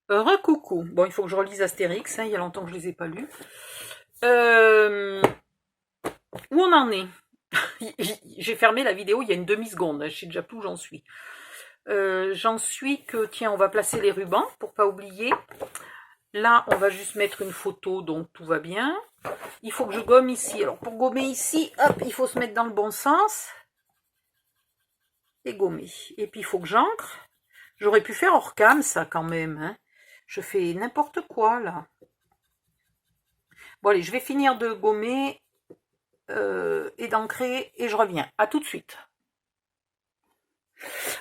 Recoucou. Bon, il faut que je relise Astérix, hein, il y a longtemps que je les ai pas lus. Où on en est? J'ai fermé la vidéo il y a une demi-seconde, hein, je sais déjà plus où j'en suis. J'en suis que, tiens, on va placer les rubans pour pas oublier. Là, on va juste mettre une photo, donc tout va bien. Il faut que je gomme ici. Alors, pour gommer ici, hop, il faut se mettre dans le bon sens. Et gommer. Et puis, il faut que j'encre. J'aurais pu faire hors cam, ça, quand même. Hein. Je fais n'importe quoi, là. Bon, allez, je vais finir de gommer et d'ancrer et je reviens. À tout de suite.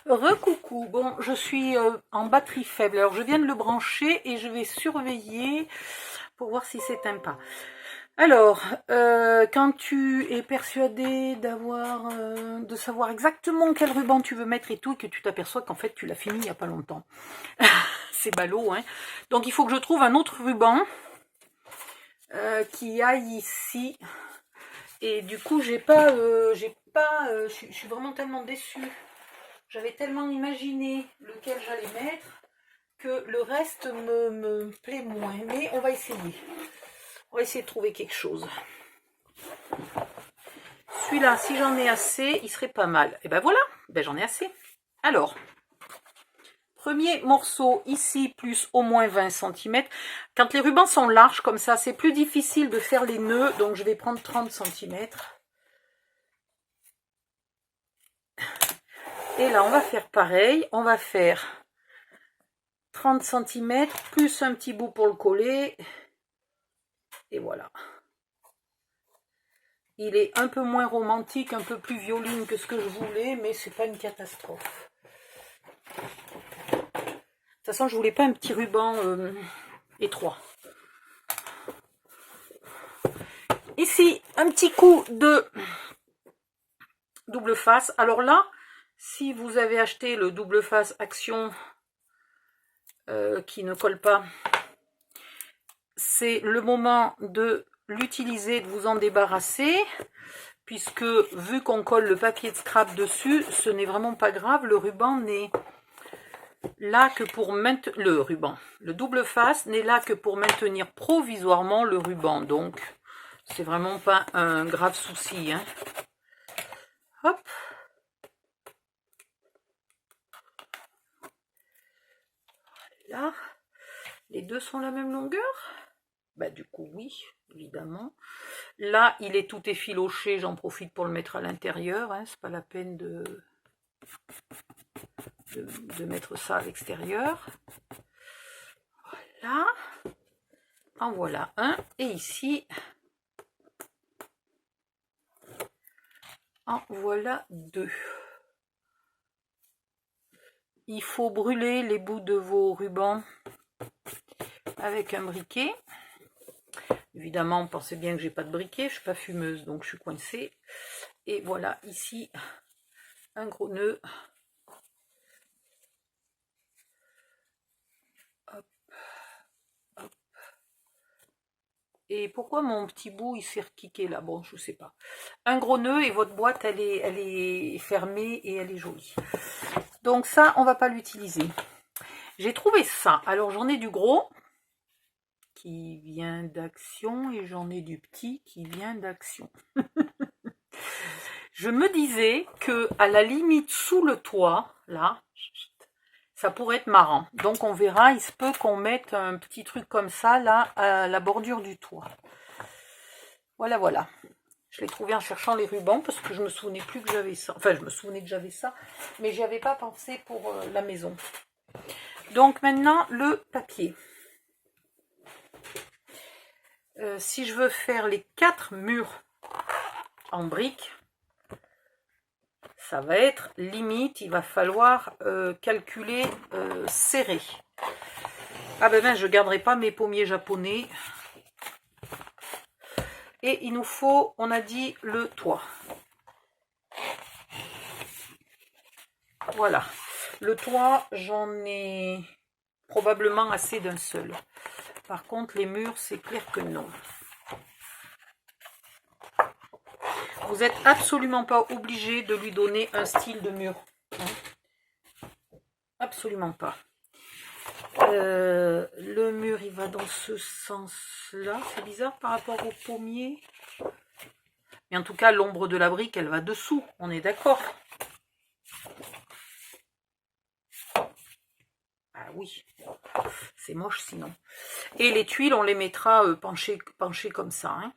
Recoucou. Bon, je suis en batterie faible. Alors, je viens de le brancher et je vais surveiller pour voir si s'éteint pas. Alors, quand tu es persuadé de savoir exactement quel ruban tu veux mettre et tout, et que tu t'aperçois qu'en fait tu l'as fini il n'y a pas longtemps. C'est ballot, hein. Donc il faut que je trouve un autre ruban qui aille ici. Et du coup, je suis vraiment tellement déçue. J'avais tellement imaginé lequel j'allais mettre que le reste me plaît moins. Mais on va essayer. On va essayer de trouver quelque chose. Celui-là, si j'en ai assez, il serait pas mal. Et ben voilà, ben j'en ai assez. Alors, premier morceau ici, plus au moins 20 cm. Quand les rubans sont larges comme ça, c'est plus difficile de faire les nœuds. Donc, je vais prendre 30 cm. Et là, on va faire pareil. On va faire 30 cm, plus un petit bout pour le coller. Et voilà. Il est un peu moins romantique, un peu plus violine que ce que je voulais, mais c'est pas une catastrophe. De toute façon, je voulais pas un petit ruban étroit. Ici, un petit coup de double face. Alors là, si vous avez acheté le double face Action qui ne colle pas, c'est le moment de l'utiliser, de vous en débarrasser, puisque vu qu'on colle le papier de scrap dessus, ce n'est vraiment pas grave, le ruban n'est là que pour maintenir le double face n'est là que pour maintenir provisoirement le ruban, donc c'est vraiment pas un grave souci, hein. Hop. Là, les deux sont la même longueur. Bah du coup oui, évidemment. Là, il est tout effiloché, j'en profite pour le mettre à l'intérieur, hein, c'est pas la peine de mettre ça à l'extérieur. Voilà. En voilà un. Et ici, en voilà deux. Il faut brûler les bouts de vos rubans avec un briquet. Évidemment, pensez bien que j'ai pas de briquet, je suis pas fumeuse, donc je suis coincée. Et voilà, ici, un gros nœud. Hop, hop. Et pourquoi mon petit bout il s'est requiqué là? Bon, je sais pas. Un gros nœud et votre boîte elle est fermée et elle est jolie. Donc ça, on va pas l'utiliser. J'ai trouvé ça. Alors j'en ai du gros qui vient d'Action et j'en ai du petit qui vient d'Action. Je me disais que à la limite sous le toit, là, ça pourrait être marrant. Donc on verra, il se peut qu'on mette un petit truc comme ça là à la bordure du toit. Voilà, voilà. Je l'ai trouvé en cherchant les rubans parce que je me souvenais plus que j'avais ça. Enfin, je me souvenais que j'avais ça, mais j'y avais pas pensé pour la maison. Donc maintenant, le papier. Si je veux faire les 4 murs en briques, ça va être limite, il va falloir calculer serré. Ah ben, je garderai pas mes pommiers japonais. Et il nous faut, on a dit, le toit. Voilà. Le toit, j'en ai probablement assez d'un seul. Par contre, les murs, c'est clair que non. Vous n'êtes absolument pas obligé de lui donner un style de mur. Absolument pas. Le mur, il va dans ce sens-là. C'est bizarre par rapport au pommier. Mais en tout cas, l'ombre de la brique, elle va dessous. On est d'accord. Ah oui. C'est moche sinon. Et les tuiles, on les mettra penchées comme ça. Hein.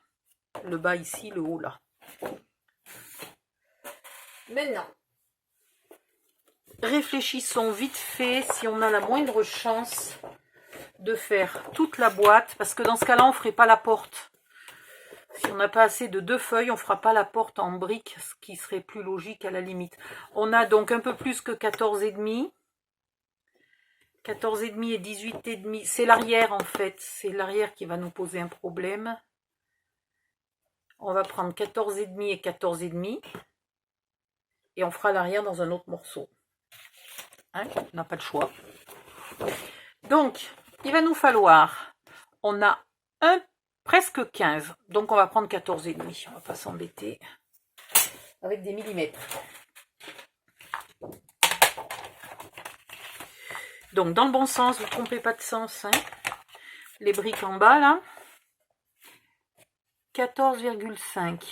Le bas ici, le haut là. Maintenant, réfléchissons vite fait si on a la moindre chance de faire toute la boîte. Parce que dans ce cas-là, on ne ferait pas la porte. Si on n'a pas assez de 2 feuilles, on ne fera pas la porte en briques, ce qui serait plus logique à la limite. On a donc un peu plus que 14,5. 14,5 et 18,5. C'est l'arrière en fait. C'est l'arrière qui va nous poser un problème. On va prendre 14,5 et 14,5. Et on fera l'arrière dans un autre morceau. Hein, on n'a pas de choix. Donc, il va nous falloir... On a presque 15. Donc, on va prendre 14,5. On ne va pas s'embêter avec des millimètres. Donc, dans le bon sens, vous ne trompez pas de sens. Hein. Les briques en bas, là. 14,5.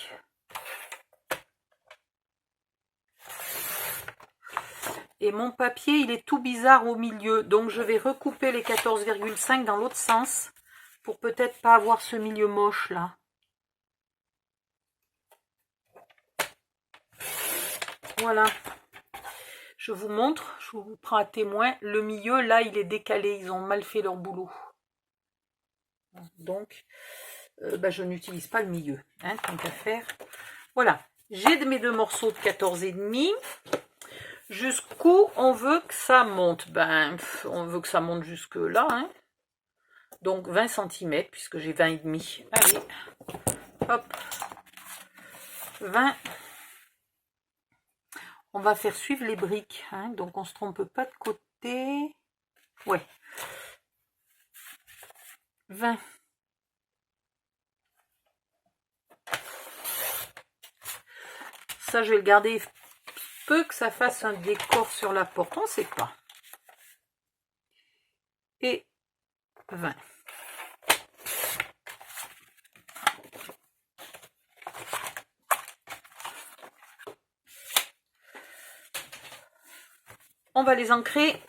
Et mon papier, il est tout bizarre au milieu. Donc, je vais recouper les 14,5 dans l'autre sens pour peut-être pas avoir ce milieu moche, là. Voilà. Je vous montre, je vous prends à témoin. Le milieu, là, il est décalé. Ils ont mal fait leur boulot. Donc, je n'utilise pas le milieu. Hein, tant qu'à faire. Voilà. J'ai mes 2 morceaux de 14,5. Jusqu'où on veut que ça monte? On veut que ça monte jusque là. Hein. Donc, 20 cm, puisque j'ai 20,5. Allez. Hop. 20. On va faire suivre les briques, hein, donc on ne se trompe pas de côté. Ouais. 20. Ça, je vais le garder peu que ça fasse un décor sur la porte, on ne sait pas. Et 20. On va les ancrer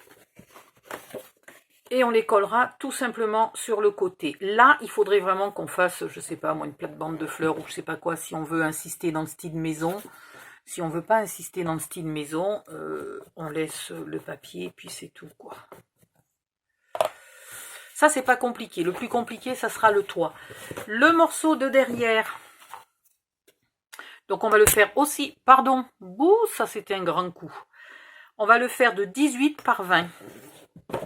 et on les collera tout simplement sur le côté. Là, il faudrait vraiment qu'on fasse, je sais pas moi, une plate-bande de fleurs ou je sais pas quoi, si on veut insister dans le style maison. Si on veut pas insister dans le style maison, on laisse le papier, puis c'est tout, quoi. Ça, c'est pas compliqué. Le plus compliqué, ça sera le toit. Le morceau de derrière, donc on va le faire aussi, pardon, bouh, ça c'était un grand coup. On va le faire de 18 par 20.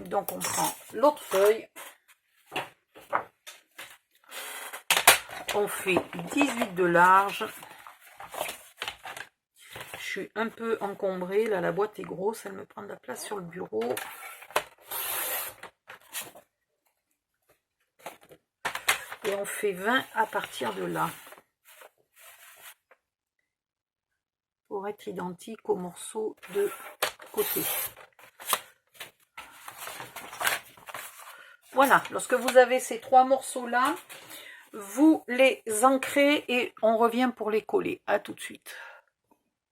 Donc on prend l'autre feuille. On fait 18 de large. Je suis un peu encombrée. Là, la boîte est grosse. Elle me prend de la place sur le bureau. Et on fait 20 à partir de là. Pour être identique au morceau de côté. Voilà, lorsque vous avez ces 3 morceaux-là, vous les ancrez et on revient pour les coller. À tout de suite.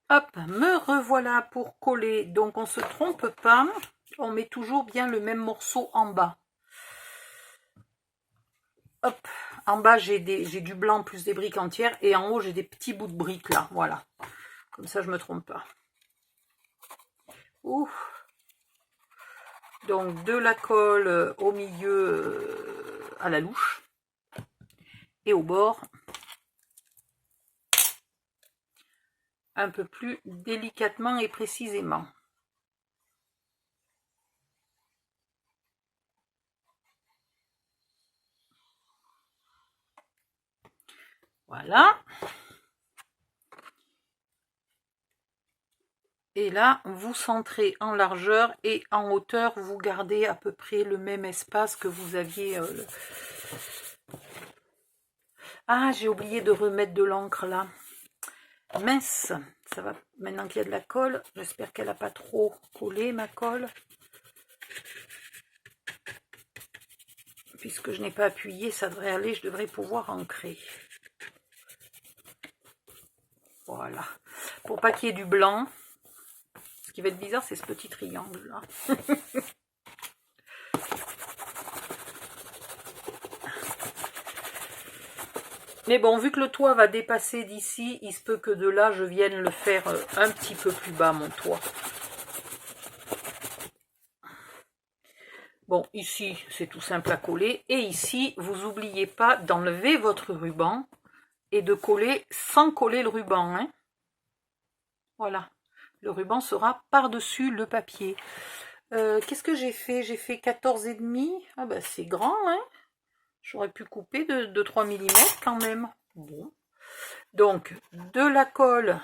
Hop, me revoilà pour coller. Donc, on ne se trompe pas. On met toujours bien le même morceau en bas. Hop, en bas, j'ai du blanc plus des briques entières. Et en haut, j'ai des petits bouts de briques là. Voilà. Comme ça, je ne me trompe pas. Ouh. Donc, de la colle au milieu à la louche. Et au bord. Un peu plus délicatement et précisément. Voilà. Et là, vous centrez en largeur et en hauteur, vous gardez à peu près le même espace que vous aviez. Ah, j'ai oublié de remettre de l'encre là. Mince, ça va maintenant qu'il y a de la colle. J'espère qu'elle n'a pas trop collé ma colle. puisque je n'ai pas appuyé, ça devrait aller, je devrais pouvoir ancrer. Voilà. Pour pas qu'il y ait du blanc. Ce qui va être bizarre, c'est ce petit triangle là. Mais bon, vu que le toit va dépasser d'ici, il se peut que de là, je vienne le faire un petit peu plus bas, mon toit. Bon, ici, c'est tout simple à coller. Et ici, vous n'oubliez pas d'enlever votre ruban et de coller sans coller le ruban. Hein. Voilà. Le ruban sera par-dessus le papier. Qu'est-ce que j'ai fait? J'ai fait 14,5. Ah ben, c'est grand, hein. J'aurais pu couper de 3 mm quand même. Bon. Donc, de la colle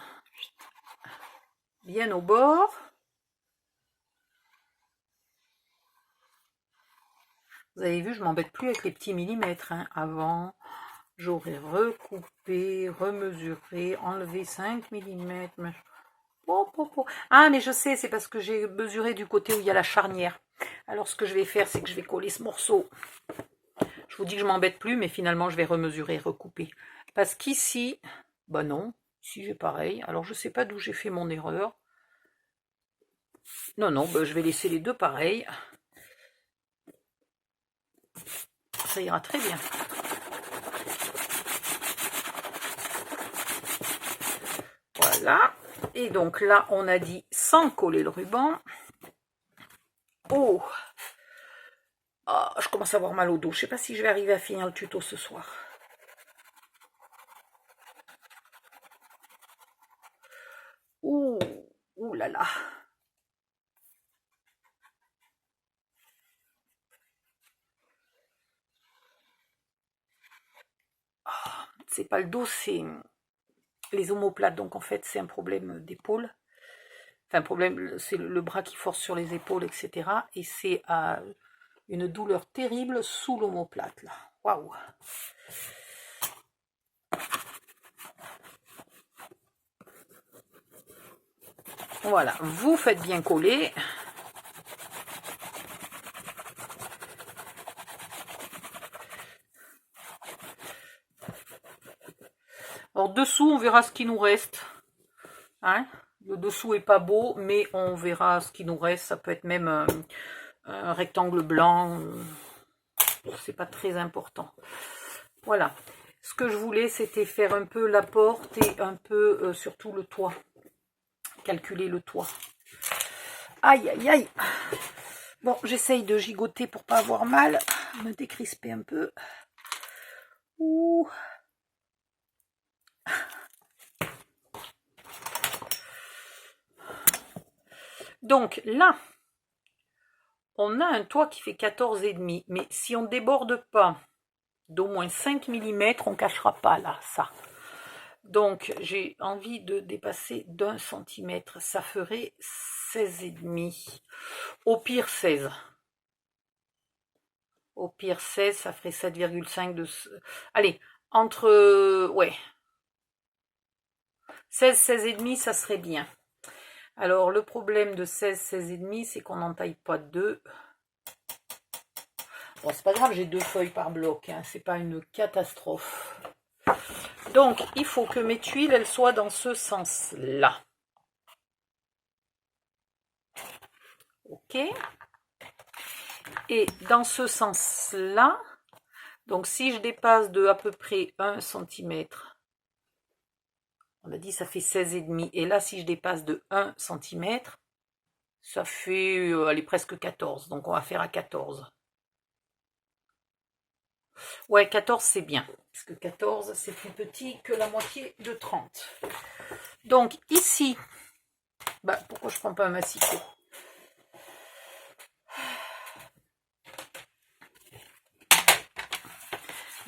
bien au bord. Vous avez vu, je m'embête plus avec les petits millimètres. Hein. Avant, j'aurais recoupé, remesuré, enlevé 5 mm. Ah, mais je sais, c'est parce que j'ai mesuré du côté où il y a la charnière. Alors, ce que je vais faire, c'est que je vais coller ce morceau. Je vous dis que je m'embête plus, mais finalement, je vais remesurer, recouper. Parce qu'ici, bah non, ici j'ai pareil. Alors, je sais pas d'où j'ai fait mon erreur. Non, non, bah, je vais laisser les deux pareils. Ça ira très bien. Voilà. Et donc là, on a dit sans coller le ruban. Oh, je commence à avoir mal au dos. Je ne sais pas si je vais arriver à finir le tuto ce soir. Ouh, ouh là là. C'est pas le dos, c'est les omoplates. Donc en fait, c'est un problème d'épaule. Enfin, un problème, c'est le bras qui force sur les épaules, etc. Et c'est une douleur terrible sous l'omoplate, là. Waouh. Voilà, vous faites bien coller. Alors dessous, on verra ce qui nous reste. Hein, le dessous est pas beau, mais on verra ce qui nous reste. Ça peut être même un rectangle blanc. C'est pas très important. Voilà. Ce que je voulais, c'était faire un peu la porte et un peu surtout le toit. Calculer le toit. Aïe, aïe, aïe. Bon, j'essaye de gigoter pour pas avoir mal. Me décrisper un peu. Ouh. Donc là, on a un toit qui fait 14,5. Mais si on ne déborde pas d'au moins 5 mm, on ne cachera pas là, ça. Donc, j'ai envie de dépasser d'1 cm. Ça ferait 16,5. Au pire, 16. Au pire, 16, ça ferait 7,5 de... Allez, entre... Ouais. 16, 16,5, ça serait bien. Alors, le problème de 16, 16,5, c'est qu'on n'en taille pas deux. Bon, c'est pas grave, j'ai 2 feuilles par bloc. Hein, c'est pas une catastrophe. Donc, il faut que mes tuiles, elles soient dans ce sens-là. Ok. Et dans ce sens-là, donc si je dépasse de à peu près 1 cm, on a dit ça fait 16,5. Et là, si je dépasse de 1 cm, ça fait allez, presque 14. Donc, on va faire à 14. Ouais, 14, c'est bien. Parce que 14, c'est plus petit que la moitié de 30. Donc, ici, bah, pourquoi je ne prends pas un massicot?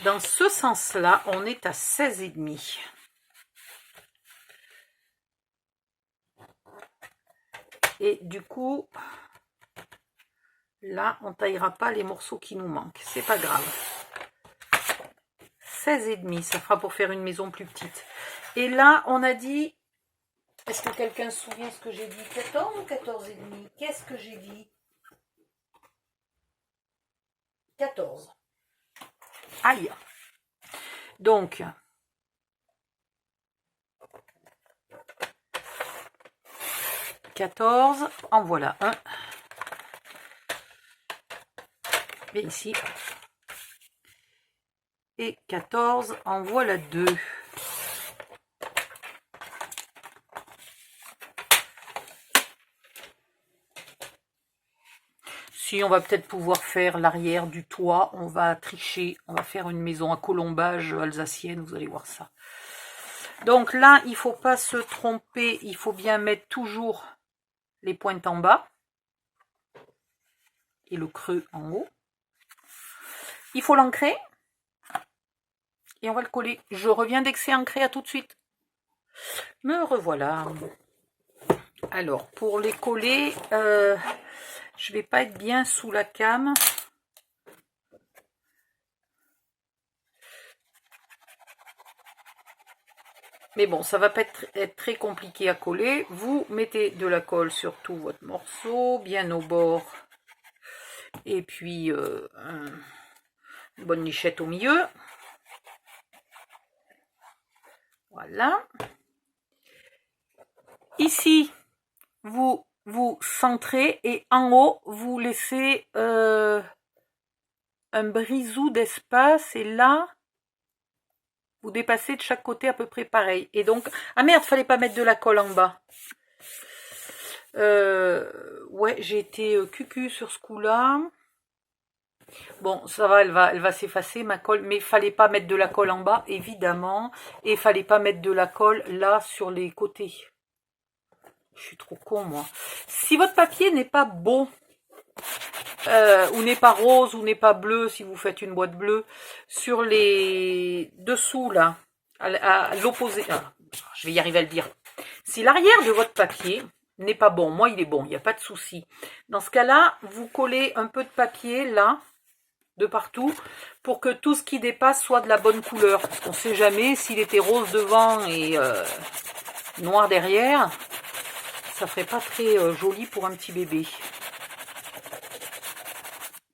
Dans ce sens-là, on est à 16,5. Et du coup, là, on ne taillera pas les morceaux qui nous manquent. C'est pas grave. 16,5, ça fera pour faire une maison plus petite. Et là, on a dit... Est-ce que quelqu'un se souvient ce que j'ai dit? 14 ou 14,5? Qu'est-ce que j'ai dit? 14. Aïe. Donc, (14), en voilà un. Et ici. Et 14, en voilà 2. Si on va peut-être pouvoir faire l'arrière du toit, on va tricher, on va faire une maison à colombage alsacienne, vous allez voir ça. Donc là, il ne faut pas se tromper, il faut bien mettre toujours les pointes en bas et le creux en haut. Il faut l'ancrer et on va le coller. Je reviens dès que c'est ancré, à tout de suite. Me revoilà. Alors, pour les coller, je vais pas être bien sous la came. Mais bon, ça va pas être très compliqué à coller. Vous mettez de la colle sur tout votre morceau, bien au bord. Et puis, une bonne lichette au milieu. Voilà. Ici, vous centrez et en haut, vous laissez un brisou d'espace. Et là, vous dépassez de chaque côté à peu près pareil. Et donc, ah merde, fallait pas mettre de la colle en bas. Ouais, j'ai été cucu sur ce coup-là. Bon, ça va, elle va s'effacer ma colle, mais fallait pas mettre de la colle en bas, évidemment. Et fallait pas mettre de la colle là sur les côtés. Je suis trop con, moi. Si votre papier n'est pas beau, ou n'est pas rose, ou n'est pas bleu, si vous faites une boîte bleue, sur les dessous, là, à l'opposé, je vais y arriver à le dire. Si l'arrière de votre papier n'est pas bon, moi il est bon, il n'y a pas de souci. Dans ce cas-là, vous collez un peu de papier, là, de partout, pour que tout ce qui dépasse soit de la bonne couleur. Parce qu'on ne sait jamais, s'il était rose devant et noir derrière, ça ferait pas très joli pour un petit bébé.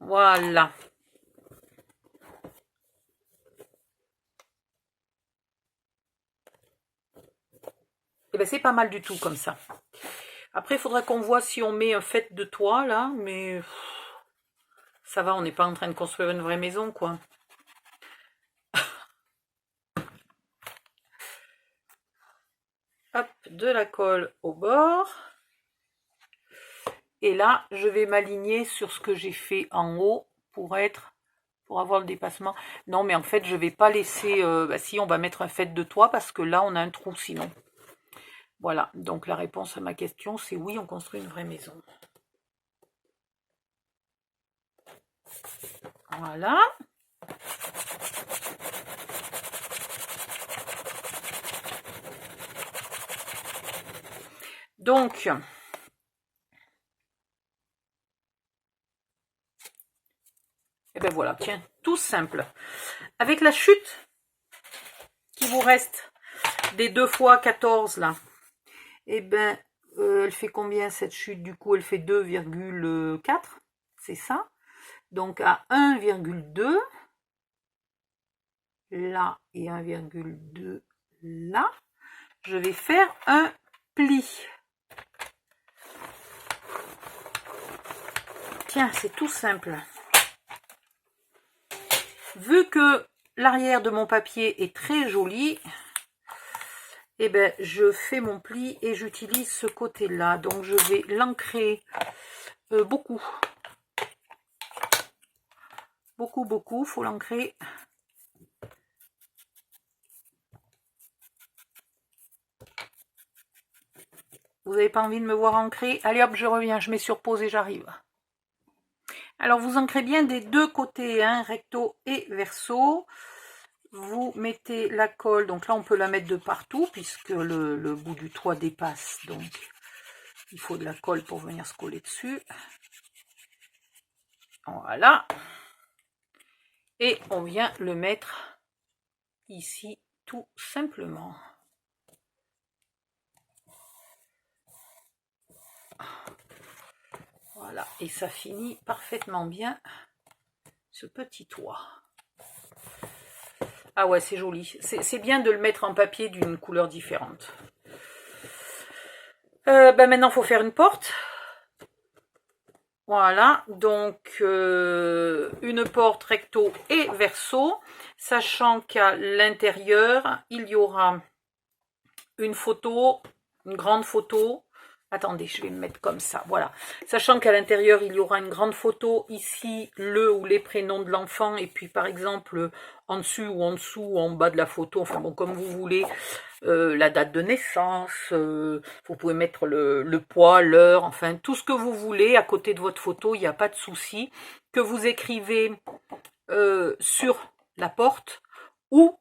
Voilà. Et ben c'est pas mal du tout comme ça. Après, il faudra qu'on voit si on met un fait de toit là, mais ça va, on n'est pas en train de construire une vraie maison, quoi. Hop, de la colle au bord. Et là, je vais m'aligner sur ce que j'ai fait en haut pour avoir le dépassement. Non, mais en fait, je vais pas laisser... si, on va mettre un fait de toit parce que là, on a un trou sinon. Voilà, donc la réponse à ma question, c'est oui, on construit une vraie maison. Voilà. Donc, et ben voilà, tiens, tout simple. Avec la chute qui vous reste des 2 fois 14 là, et ben, elle fait combien cette chute? Du coup, elle fait 2,4, c'est ça. Donc à 1,2 là et 1,2 là, je vais faire un pli. Tiens, c'est tout simple. Vu que l'arrière de mon papier est très joli, et ben je fais mon pli et j'utilise ce côté-là. Donc je vais l'ancrer beaucoup. Beaucoup, faut l'ancrer. Vous n'avez pas envie de me voir ancrer? Allez hop, je reviens, je mets sur pause et j'arrive. Alors vous ancrez bien des deux côtés, hein, recto et verso. Vous mettez la colle, donc là on peut la mettre de partout puisque le bout du toit dépasse, donc il faut de la colle pour venir se coller dessus. Voilà. Et on vient le mettre ici tout simplement. Voilà, et ça finit parfaitement bien ce petit toit. Ah ouais, c'est joli. C'est bien de le mettre en papier d'une couleur différente. Maintenant, il faut faire une porte. Voilà, donc une porte recto et verso, sachant qu'à l'intérieur, il y aura une photo, une grande photo. Attendez, je vais me mettre comme ça, voilà. Sachant qu'à l'intérieur, il y aura une grande photo, ici, le ou les prénoms de l'enfant, et puis par exemple, en dessus ou en dessous, ou en bas de la photo, enfin bon, comme vous voulez, la date de naissance, vous pouvez mettre le poids, l'heure, enfin, tout ce que vous voulez à côté de votre photo, il n'y a pas de souci. Que vous écrivez sur la porte, ou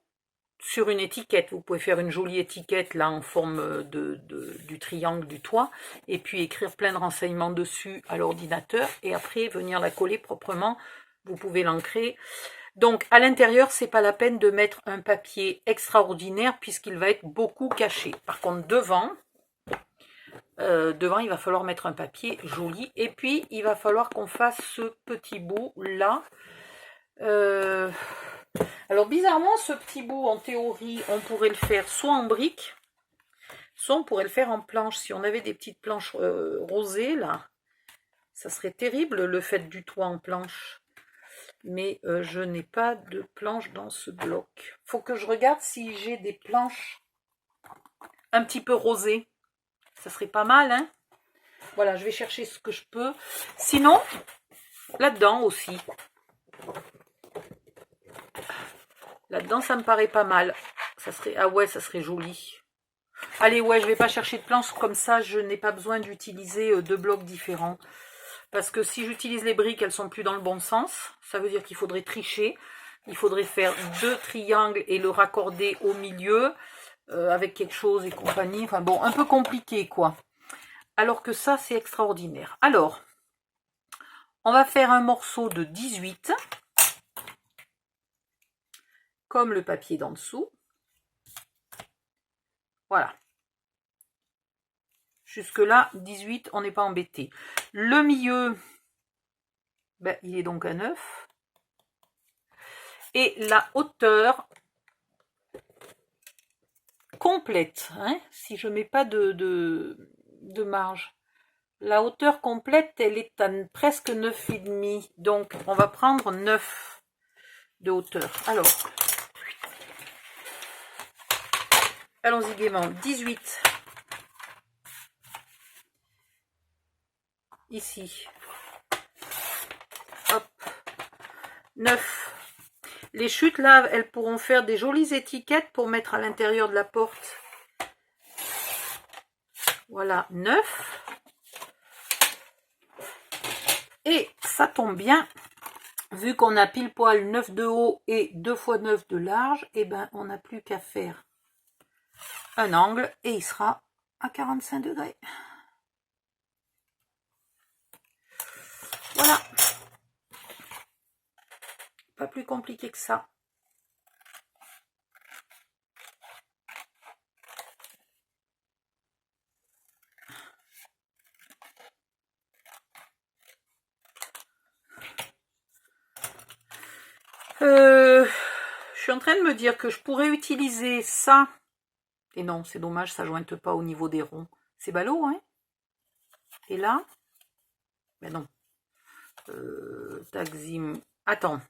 sur une étiquette. Vous pouvez faire une jolie étiquette là en forme du triangle du toit et puis écrire plein de renseignements dessus à l'ordinateur et après venir la coller proprement. Vous pouvez l'ancrer. Donc à l'intérieur, c'est pas la peine de mettre un papier extraordinaire puisqu'il va être beaucoup caché. Par contre devant, il va falloir mettre un papier joli et puis il va falloir qu'on fasse ce petit bout là. Alors bizarrement, ce petit bout, en théorie, on pourrait le faire soit en brique, soit on pourrait le faire en planche. Si on avait des petites planches rosées, là, ça serait terrible le fait du toit en planche. Mais je n'ai pas de planche dans ce bloc. Faut que je regarde si j'ai des planches un petit peu rosées. Ça serait pas mal, hein? Voilà, je vais chercher ce que je peux. Sinon, là-dedans aussi. Là-dedans, ça me paraît pas mal. Ça serait, ah ouais, ça serait joli. Allez, ouais, je vais pas chercher de planches comme ça. Je n'ai pas besoin d'utiliser deux blocs différents. Parce que si j'utilise les briques, elles sont plus dans le bon sens. Ça veut dire qu'il faudrait tricher. Il faudrait faire deux triangles et le raccorder au milieu avec quelque chose et compagnie. Enfin bon, un peu compliqué, quoi. Alors que ça, c'est extraordinaire. Alors, on va faire un morceau de 18. Comme le papier d'en dessous. Voilà. Jusque là, 18, on n'est pas embêté. Le milieu, ben, il est donc à 9. Et la hauteur complète, hein, si je ne mets pas de marge. La hauteur complète, elle est à presque 9,5. Donc, on va prendre 9 de hauteur. Alors, allons-y gaiement. 18. Ici. Hop. 9. Les chutes là, elles pourront faire des jolies étiquettes pour mettre à l'intérieur de la porte. Voilà, 9. Et ça tombe bien, vu qu'on a pile poil 9 de haut et 2 x 9 de large, et ben on n'a plus qu'à faire un angle et il sera à 45 degrés. Voilà. Pas plus compliqué que ça. Je suis en train de me dire que je pourrais utiliser ça. Et non, c'est dommage, ça ne jointe pas au niveau des ronds. C'est ballot, hein? Et là? Ben non. Taxim. Attends.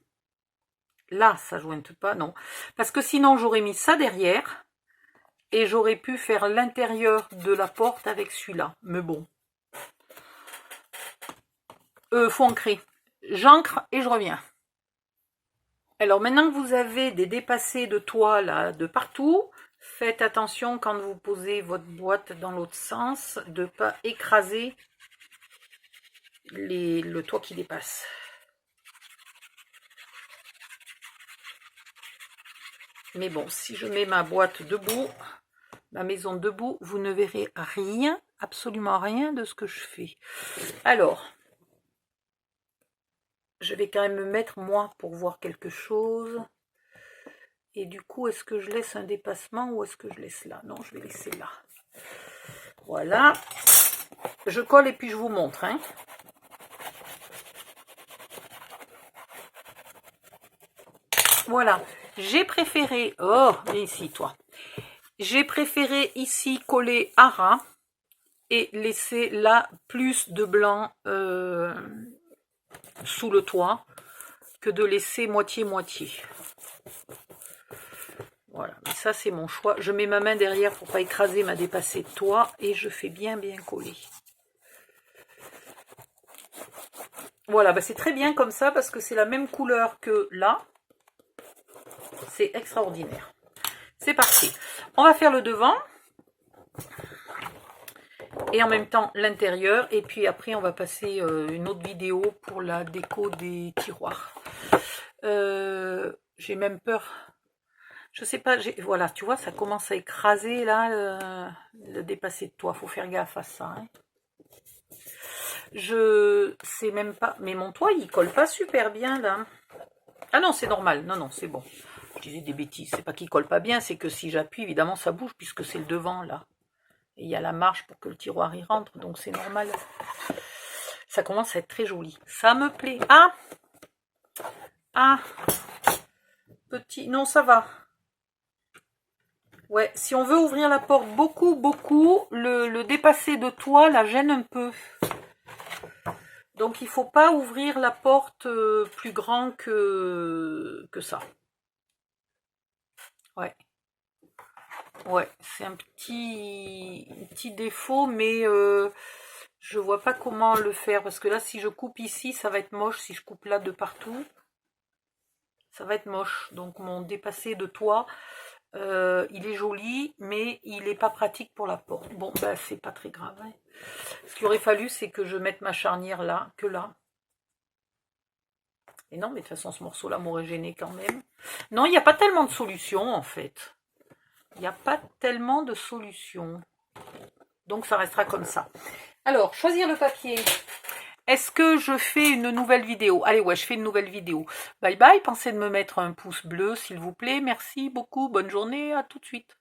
Là, ça ne jointe pas, non. Parce que sinon, j'aurais mis ça derrière. Et j'aurais pu faire l'intérieur de la porte avec celui-là. Mais bon. Faut ancrer. J'ancre et je reviens. Alors maintenant que vous avez des dépassés de toit là de partout, faites attention quand vous posez votre boîte dans l'autre sens de ne pas écraser le toit qui dépasse. Mais bon, si je mets ma boîte debout, ma maison debout, vous ne verrez rien, absolument rien de ce que je fais. Alors, je vais quand même me mettre moi pour voir quelque chose. Et du coup, est-ce que je laisse un dépassement ou est-ce que je laisse là? Non, je vais laisser là. Voilà. Je colle et puis je vous montre, hein. Voilà, j'ai préféré, oh, viens ici toi, j'ai préféré ici coller à ras et laisser là plus de blanc sous le toit que de laisser moitié-moitié. Voilà, mais ça c'est mon choix. Je mets ma main derrière pour pas écraser ma dépassée de toit et je fais bien coller. Voilà, bah c'est très bien comme ça parce que c'est la même couleur que là. C'est extraordinaire. C'est parti. On va faire le devant. Et en même temps l'intérieur. Et puis après on va passer une autre vidéo pour la déco des tiroirs. J'ai même peur. Je sais pas, voilà, tu vois, ça commence à écraser là, le dépassé de toit. Faut faire gaffe à ça. Hein. Je sais même pas, mais mon toit il colle pas super bien là. Ah non, c'est normal, non, c'est bon. Je disais des bêtises, c'est pas qu'il colle pas bien, c'est que si j'appuie, évidemment ça bouge puisque c'est le devant là. Et il y a la marge pour que le tiroir y rentre, donc c'est normal. Ça commence à être très joli. Ça me plaît. Ah, petit, non ça va. Ouais, si on veut ouvrir la porte beaucoup, le dépassé de toit la gêne un peu. Donc il faut pas ouvrir la porte plus grand que ça. Ouais. Ouais, c'est un petit défaut, mais je vois pas comment le faire. Parce que là, si je coupe ici, ça va être moche. Si je coupe là de partout, ça va être moche. Donc mon dépassé de toit, il est joli, mais il n'est pas pratique pour la porte. Bon, ben c'est pas très grave. Hein. Ce qu'il aurait fallu, c'est que je mette ma charnière là, que là. Et non, mais de toute façon, ce morceau-là m'aurait gêné quand même. Non, il n'y a pas tellement de solutions, en fait. Il n'y a pas tellement de solutions. Donc, ça restera comme ça. Alors, choisir le papier. Est-ce que je fais une nouvelle vidéo? Allez, ouais, je fais une nouvelle vidéo. Bye bye. Pensez de me mettre un pouce bleu, s'il vous plaît. Merci beaucoup. Bonne journée. À tout de suite.